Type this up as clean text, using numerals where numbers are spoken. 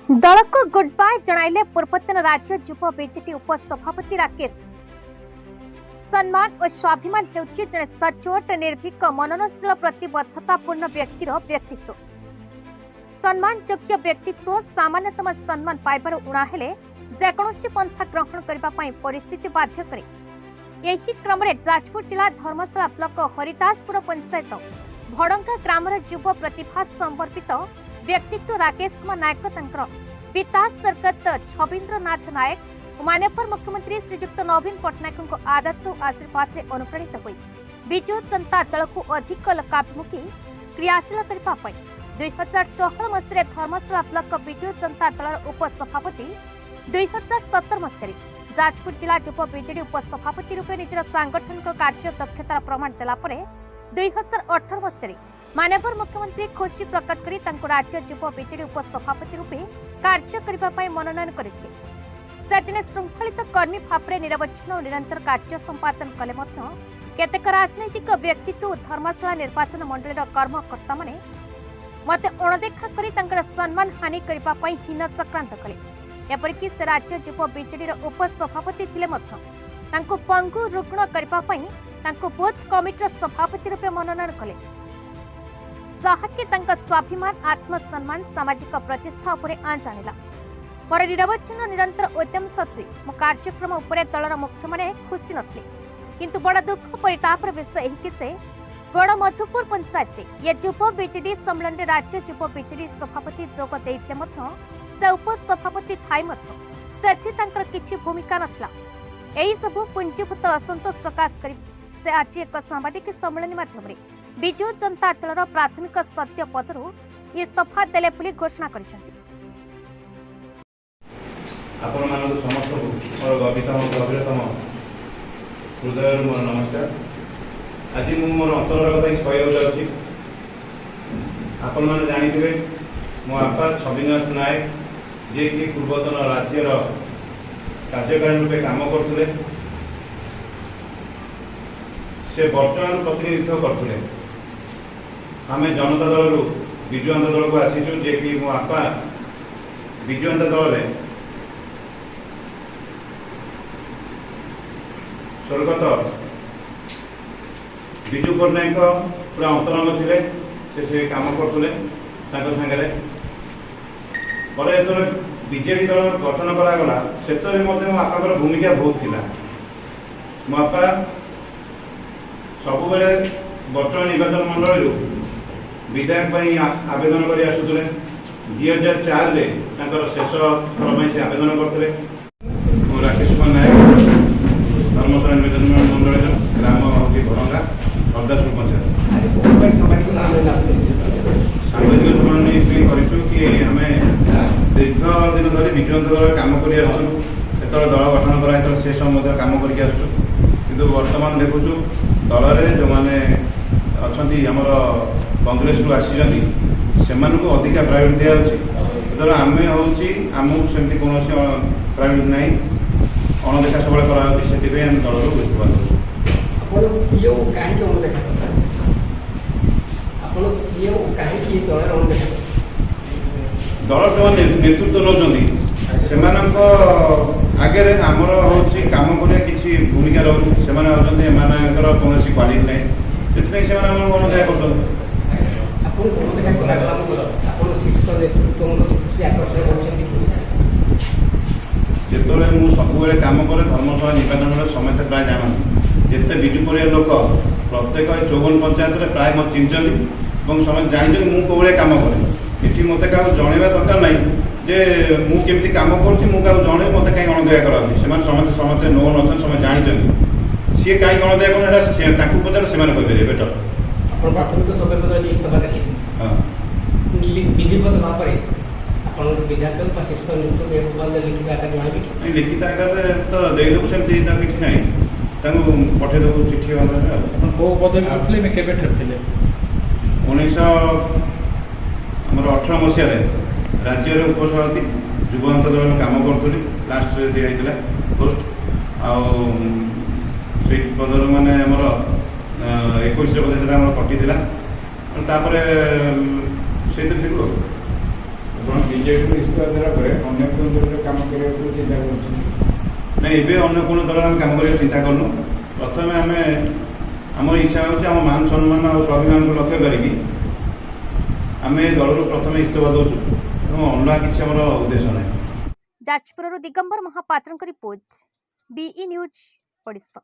दल को good bye जणाइले पूर्वतन राज्य युवा बीजेपी उपसभापति राकेश। सम्मान और स्वाभिमान हेउछि जने सचोट निर्भीक मननशील प्रतिबद्धतापूर्ण व्यक्तिर व्यक्तित्व। सम्मान योग्य व्यक्तित्व सामान्यतम सम्मान पाइबार उणा हेले जेकोसी पंथा ग्रहण करबा पई परिस्थिति बाध्य करे। यही क्रम में जाजपुर जिला धर्मशाला ब्लॉक हरिदासपुर पंचायत भड़ंगा ग्रामर युव प्रतिभा समर्पित व्यक्तित्व राकेश कुमार नायक तंकर पिता स्वर्गत छबिंद्र नाथ नायक और माननीय मुख्यमंत्री श्रीजुक्त नवीन पट्टनायक आदर्श और आशीर्वाद से अनुप्राणित होई विजु जनता दल को अधिक लोकाभिमुखी क्रियाशील करने 2016 मसीह धर्मशाला ब्लॉक विजु जनता दल उपसभापति 2017 मसीह जाजपुर जिला युव बीजेडी उपसभापति रूपे निजर सांगठनिक कार्य दक्षतार प्रमाण देला 2018 मसीह माननीय मुख्यमंत्री खुशी प्रकट करी राज्य युव बीजेडी उपसभापति रूपे कार्य करने मनोनयन करथिले। से दिने श्रृंखलित कर्मी भाव में निरवच्छिन्न और निरंतर कार्य संपादन कले केतेक राजनैतिक व्यक्तित्व धर्मशाला निर्वाचन मंडल कर्मकर्ता माने मते अणदेखा करी सम्मान हानि करने हीन चक्रांत कले। एपरिक से राज्य युव बीजेडी उपसभापति थिले पंगु रुग्ण करने बूथ कमिटर सभापति रूपे मनोनयन कले, जहाँकि स्वाभिमान आत्मसम्मान सामाजिक प्रतिष्ठा उपरे आंच आनिला। पर निरवच्छिन्न निरंतर उद्यम सत्वे मो कार्यक्रम उपरे दलर मुख्य माने खुशी नथिले, किंतु बड़ दुख परितापर विषय एही कि गणमधुपुर पंचायत ये युव बीजेडी सम्मेलन राज्य युव बीजेडी सभापति जोग देइथिले मध्य से उपसभापति थाई मध्य सेठी तांकर किछि भूमिका नथला। एही सबु पुंजीभूत असंतोष प्रकाश करी से आज एक सांबादिक सम्मेलन माध्यम विजु जनता दलर प्राथमिक सदस्य पदरू इस्तीफा देले बोली घोषणा करिसेंती। आपण मानक समस्त मोर गभीरतम गभीरतम हृदय मोर नमस्कार। आज मु मोर अंतर कथा कहू जाऊँगी। आपण मैंने जानिथे मो बापा छबिनाथ नायक जे कि पूर्वतन राज्यर कार्यकारी रूपे काम करते से वर्तमान प्रतिनिधित्व करते। आम जनता दल विजु जनता दल को आसीचु जे कि मो बापा विजु जनता दल में स्वर्गत विजु पट्टनायक पूरा अंतरंग थे से काम करते सागर पर जो बीजेपी दल गठन करागला से मो बापा भूमिका बहुत थिला। मो बापा सब बेले वर्तमान निर्वाचन मंडल विधायक आवेदन कर आसुले 2004 में शेष थर से आवेदन करते। राकेश कुमार नायक धर्मशाला निर्वाचन मंडल ग्राम हूँ भड़ंगा हरदासपुर पंचायत सामाजिक सम्मेलन कि आम दीर्घ दिन धरी विजु जनता दल काम कर दल गठन कर से समय काम कर वर्तमान देखु दल में जो मैंने अच्छा आमर कांग्रेस रु आसी से अधिका प्रायोरिटी दिखाई आम हूँ सेमती कौन प्रायोरिटी ना अणदेखा सब से दल दल जो नेतृत्व नौ आगे आमर हूँ काम कर किसी भूमिका रोनी से कौन क्वालिटी ना से अणदेखा कर जिते मुझे सब कम करे धर्मशाला निर्वाचन समस्त प्राय जानते जिते विजु परिवार लोक प्रत्येक 54 पंचायत प्राय मत चिन्हती समस्त जानते मुझे कौन कम करे ये मत क्या जनवा दरकार ना जे मुझे कम कर जन मत कहीं अणदेखा कराती समस्त समस्त नोन अच्छा समस्त जानते सी कहीं अणदेखा कर पचार से बेटर प्राथमिक सदस्य इस्तीफा देते विधिवत भाव में विधायक लिखित आकार जन लिखित आकार तो देदेबू सेमती किसी ना पठेदेबू चिठी कौ पदवी करते केवे ठेरते 1918 मसीह राज्य उपसभापति युव जनता दल में काम करी लास्ट दिखाई पोस्ट आई पदर माने आमर 21 पद से कटी से ଆପଣ ବିଜେପିରୁ ଇସ୍ତଫା ଦେଲା ପରେ ଅନ୍ୟ କେଉଁ ଦଳରେ କାମ କରିବାକୁ ଚିନ୍ତା କରୁଛନ୍ତି? ନାଇଁ ଏବେ ଅନ୍ୟ କୌଣସି ଦଳରେ ଆମେ କାମ କରିବାକୁ ଚିନ୍ତା କରୁନୁ। ପ୍ରଥମେ ଆମେ ଆମର ଇଚ୍ଛା ହେଉଛି ଆମ ମାନ ସମ୍ମାନ ଆଉ ସ୍ୱାଭିମାନକୁ ଲକ୍ଷ୍ୟ କରିକି ଆମେ ଏ ଦଳରୁ ପ୍ରଥମେ ଇସ୍ତଫା ଦେଉଛୁ ଏବଂ ଅଲଗା କିଛି ଆମର ଉଦ୍ଦେଶ୍ୟ ନାହିଁ। ଯାଜପୁରରୁ ଦିଗମ୍ବର ମହାପାତ୍ରଙ୍କ ରିପୋର୍ଟ, BE ନ୍ୟୁଜ୍ ଓଡ଼ିଶା।